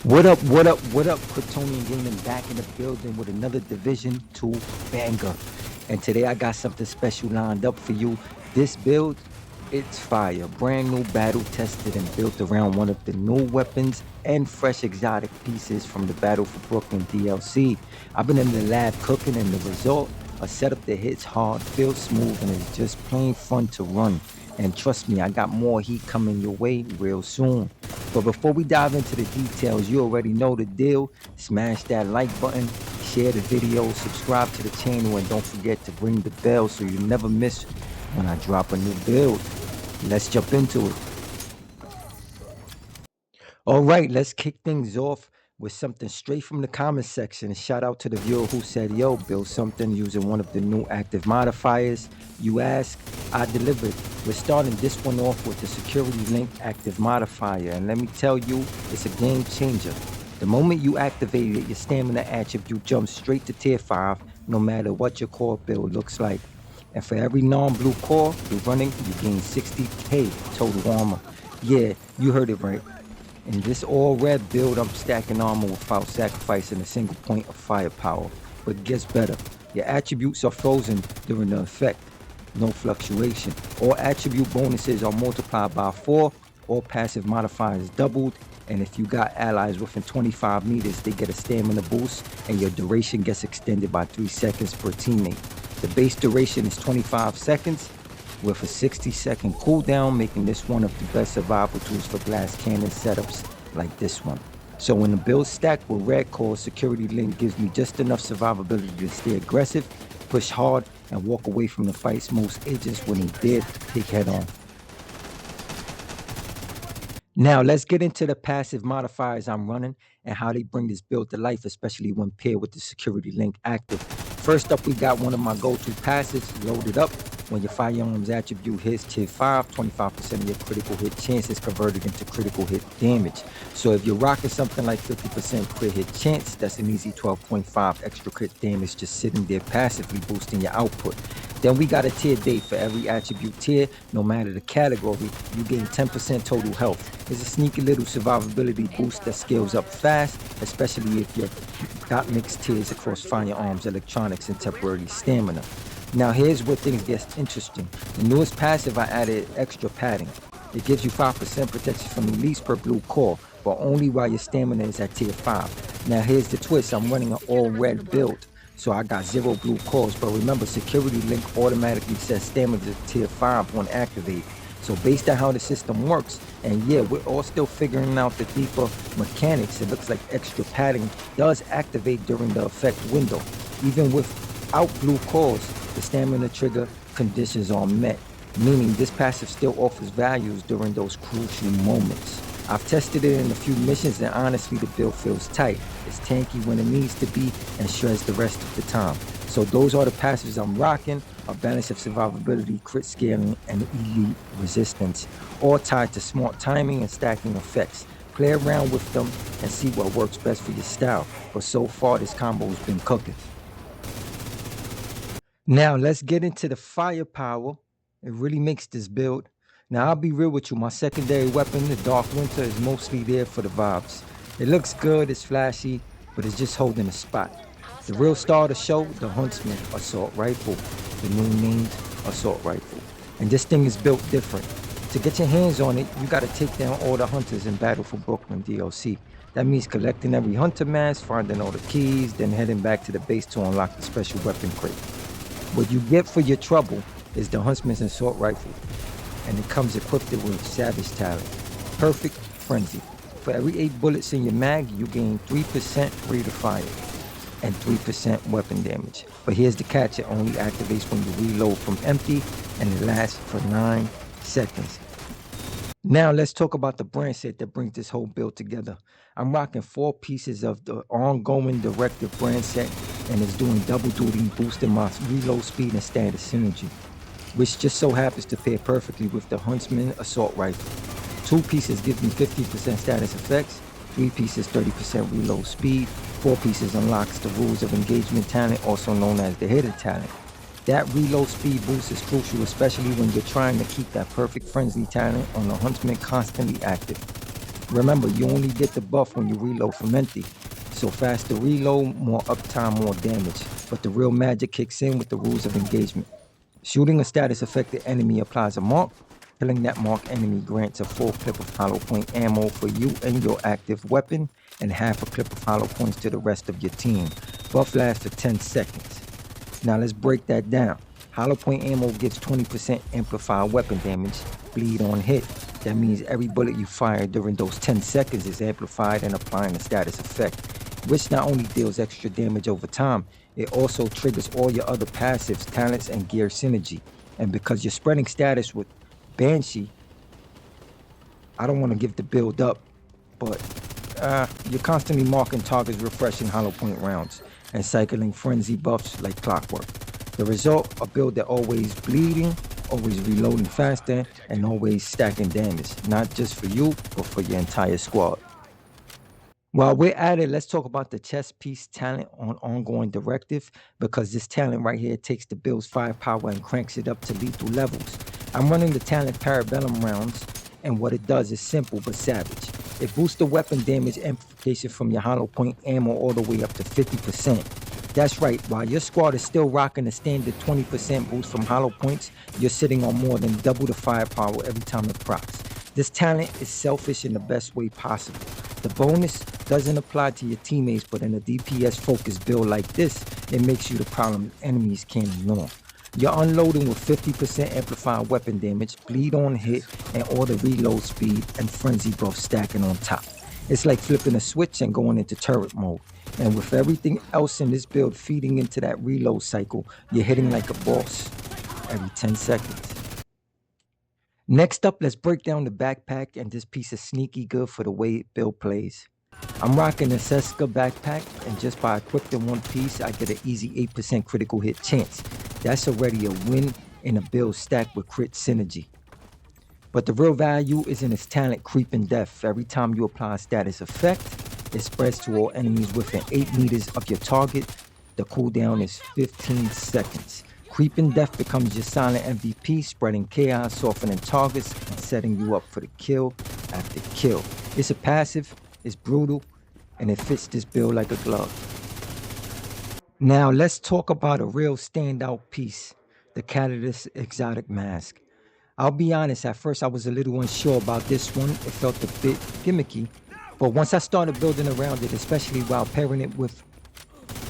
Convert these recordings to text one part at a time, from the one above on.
What up, Kryptonian Gaming back in the building with another Division 2 banger. And today I got something special lined up for you. This build, it's fire. Brand new, battle tested and built around one of the new weapons and fresh exotic pieces from the Battle for Brooklyn DLC. I've been in the lab cooking, and the result, a setup that hits hard, feels smooth, and is just plain fun to run. And trust me, I got more heat coming your way real soon. But before we dive into the details, you already know the deal. Smash that like button, share the video, subscribe to the channel, and don't forget to ring the bell so you never miss when I drop a new build. Let's jump into it. All right, let's kick things off with something straight from the comments section. Shout out to the viewer who said, yo, build something using one of the new active modifiers. You ask, I delivered. We're starting this one off with the security link active modifier. And let me tell you, it's a game changer. The moment you activate it, your stamina attribute jumps straight to tier 5, no matter what your core build looks like. And for every non-blue core you're running, you gain 60k total armor. Yeah, you heard it right. In this all-red build, I'm stacking armor without sacrificing a single point of firepower. But it gets better. Your attributes are frozen during the effect. No fluctuation. All attribute bonuses are multiplied by 4. All passive modifiers doubled. And if you got allies within 25 meters, they get a stamina boost. And your duration gets extended by 3 seconds per teammate. The base duration is 25 seconds. With a 60-second cooldown, making this one of the best survival tools for glass cannon setups like this one. So when the build stacked with red core, security link gives me just enough survivability to stay aggressive, push hard, and walk away from the fights most agents wouldn't dare to take head on. Now let's get into the passive modifiers I'm running and how they bring this build to life, especially when paired with the security link active. First up, we got one of my go-to passives, loaded up. When your firearms attribute hits tier 5, 25% of your critical hit chance is converted into critical hit damage. So if you're rocking something like 50% crit hit chance, that's an easy 12.5 extra crit damage just sitting there passively boosting your output. Then we got a tier date for every attribute tier, no matter the category, you gain 10% total health. It's a sneaky little survivability boost that scales up fast, especially if you've got mixed tiers across firearms, electronics, and temporary stamina. Now here's where things get interesting. The newest passive, I added extra padding. It gives you 5% protection from elites per blue core, but only while your stamina is at tier 5. Now here's the twist, I'm running an all red build, so I got 0 blue cores, but remember security link automatically sets stamina to tier 5 when activated. So based on how the system works, and yeah, we're all still figuring out the deeper mechanics, it looks like extra padding does activate during the effect window. Even without blue cores, the stamina trigger conditions are met, meaning this passive still offers values during those crucial moments. I've tested it in a few missions, and honestly the build feels tight. It's tanky when it needs to be and shreds the rest of the time. So those are the passives I'm rocking, a balance of survivability, crit scaling, and elite resistance, all tied to smart timing and stacking effects. Play around with them and see what works best for your style, but so far this combo has been cooking. Now let's get into the firepower. It really makes this build. Now I'll be real with you, my secondary weapon, the Dark Winter, is mostly there for the vibes. It looks good, it's flashy, but it's just holding a spot. The real star of the show, the Huntsman assault rifle, the new named assault rifle. And this thing is built different. To get your hands on it, you gotta take down all the hunters in Battle for Brooklyn DLC. That means collecting every hunter mask, finding all the keys, then heading back to the base to unlock the special weapon crate. What you get for your trouble is the Huntsman's assault rifle, and it comes equipped with Savage Talent. Perfect Frenzy. For every 8 bullets in your mag, you gain 3% rate of fire and 3% weapon damage. But here's the catch, it only activates when you reload from empty, and it lasts for 9 seconds. Now let's talk about the brand set that brings this whole build together. I'm rocking 4 pieces of the ongoing directive brand set, and it's doing double duty, boosting my reload speed and standard synergy, which just so happens to pair perfectly with the Huntsman assault rifle. 2 pieces give me 50% status effects, 3 pieces 30% reload speed, 4 pieces unlocks the rules of engagement talent, also known as the hidden talent. That reload speed boost is crucial, especially when you're trying to keep that perfect frenzy talent on the Huntsman constantly active. Remember, you only get the buff when you reload from empty. So faster reload, more uptime, more damage. But the real magic kicks in with the rules of engagement. Shooting a status affected enemy applies a mark. Killing that marked enemy grants a full clip of hollow point ammo for you and your active weapon, and half a clip of hollow points to the rest of your team. Buff lasts for 10 seconds. Now let's break that down. Hollow point ammo gives 20% amplified weapon damage, bleed on hit. That means every bullet you fire during those 10 seconds is amplified and applying a status effect, which not only deals extra damage over time, it also triggers all your other passives, talents, and gear synergy. And because you're spreading status with Banshee, I don't want to give the build up, but you're constantly marking targets, refreshing hollow point rounds, and cycling frenzy buffs like clockwork. The result, a build that always bleeding, always reloading faster, and always stacking damage, not just for you, but for your entire squad. While we're at it, let's talk about the chess piece talent on ongoing directive, because this talent right here takes the build's firepower and cranks it up to lethal levels. I'm running the talent Parabellum rounds, and what it does is simple but savage. It boosts the weapon damage amplification from your hollow point ammo all the way up to 50%. That's right, while your squad is still rocking the standard 20% boost from hollow points, you're sitting on more than double the firepower every time it procs. This talent is selfish in the best way possible. The bonus doesn't apply to your teammates, but in a DPS focused build like this, it makes you the problem enemies can't ignore. You're unloading with 50% amplified weapon damage, bleed on hit, and all the reload speed and frenzy buff stacking on top. It's like flipping a switch and going into turret mode. And with everything else in this build feeding into that reload cycle, you're hitting like a boss every 10 seconds. Next up, let's break down the backpack, and this piece is sneaky good for the way build plays. I'm rocking a Seska backpack, and just by equipping one piece, I get an easy 8% critical hit chance. That's already a win in a build stacked with crit synergy. But the real value is in its talent Creeping Death. Every time you apply a status effect, it spreads to all enemies within 8 meters of your target. The cooldown is 15 seconds. Creeping Death becomes your silent MVP, spreading chaos, softening targets, and setting you up for the kill after kill. It's a passive, it's brutal, and it fits this build like a glove. Now let's talk about a real standout piece, the Catalyst Exotic Mask. I'll be honest, at first I was a little unsure about this one. It felt a bit gimmicky, but once I started building around it, especially while pairing it with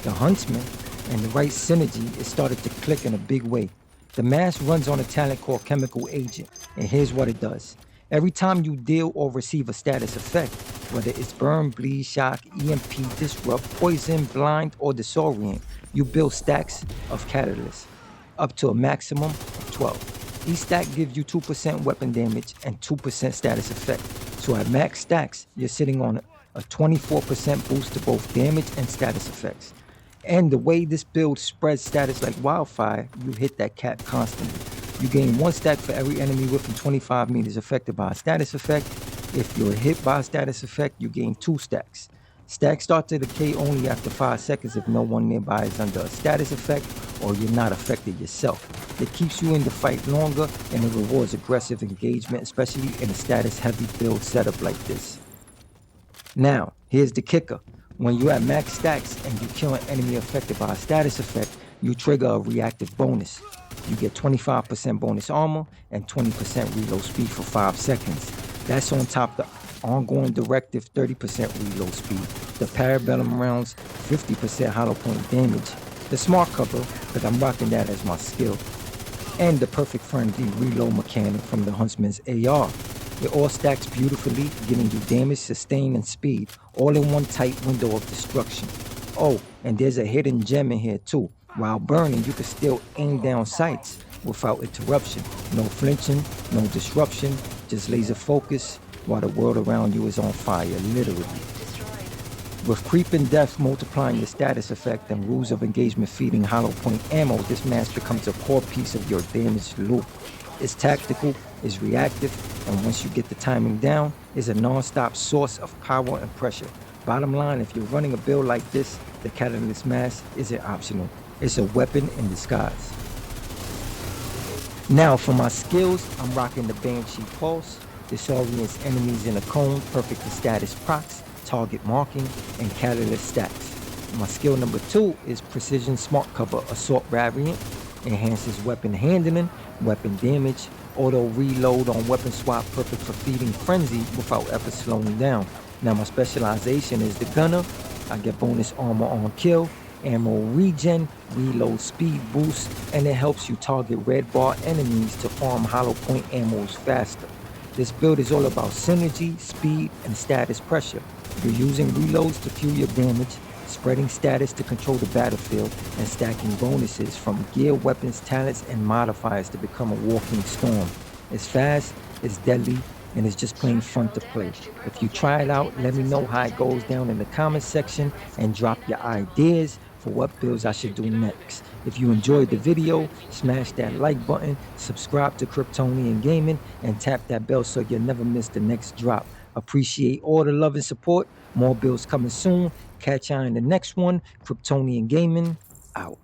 the Huntsman and the right synergy, it started to click in a big way. The mask runs on a talent called Chemical Agent, and here's what it does. Every time you deal or receive a status effect, whether it's burn, bleed, shock, EMP, disrupt, poison, blind, or disorient, you build stacks of catalysts, up to a maximum of 12. Each stack gives you 2% weapon damage and 2% status effect. So at max stacks, you're sitting on a 24% boost to both damage and status effects. And the way this build spreads status like wildfire, you hit that cap constantly. You gain 1 stack for every enemy within 25 meters affected by a status effect. If you're hit by a status effect, you gain 2 stacks. Stacks start to decay only after 5 seconds if no one nearby is under a status effect or you're not affected yourself. It keeps you in the fight longer, and it rewards aggressive engagement, especially in a status heavy build setup like this. Now, here's the kicker. When you're at max stacks and you kill an enemy affected by a status effect, you trigger a reactive bonus. You get 25% bonus armor and 20% reload speed for 5 seconds. That's on top of the ongoing directive 30% reload speed, the Parabellum rounds 50% hollow point damage, the smart cover, because I'm rocking that as my skill, and the perfect friendly reload mechanic from the Huntsman's AR. It all stacks beautifully, giving you damage, sustain, and speed, all in one tight window of destruction. Oh, and there's a hidden gem in here too. While burning, you can still aim down sights without interruption. No flinching, no disruption, just laser focus while the world around you is on fire, literally. With Creeping Death multiplying your status effect and rules of engagement feeding hollow point ammo, this mask becomes a core piece of your damage loop. It's tactical, it's reactive, and once you get the timing down, it's a non-stop source of power and pressure. Bottom line, if you're running a build like this, the Catalyst Mask isn't optional. It's a weapon in disguise. Now for my skills, I'm rocking the Banshee Pulse. disorients enemies in a cone, perfect for status procs, target marking, and catalyst stacks. My skill number 2 is Precision Smart Cover Assault Variant. Enhances weapon handling, weapon damage, auto reload on weapon swap, perfect for feeding frenzy without ever slowing down. Now my specialization is the gunner. I get bonus armor on kill, ammo regen, reload speed boost, and it helps you target red bar enemies to farm hollow point ammos faster. This build is all about synergy, speed, and status pressure. You're using reloads to fuel your damage, spreading status to control the battlefield, and stacking bonuses from gear, weapons, talents, and modifiers to become a walking storm. It's fast, it's deadly, and it's just plain fun to play. If you try it out, let me know how it goes down in the comment section and drop your ideas for what builds I should do next. If you enjoyed the video, smash that like button, subscribe to Kryptonian Gaming, and tap that bell so you'll never miss the next drop. Appreciate all the love and support. More builds coming soon. Catch y'all in the next one. Kryptonian Gaming, out.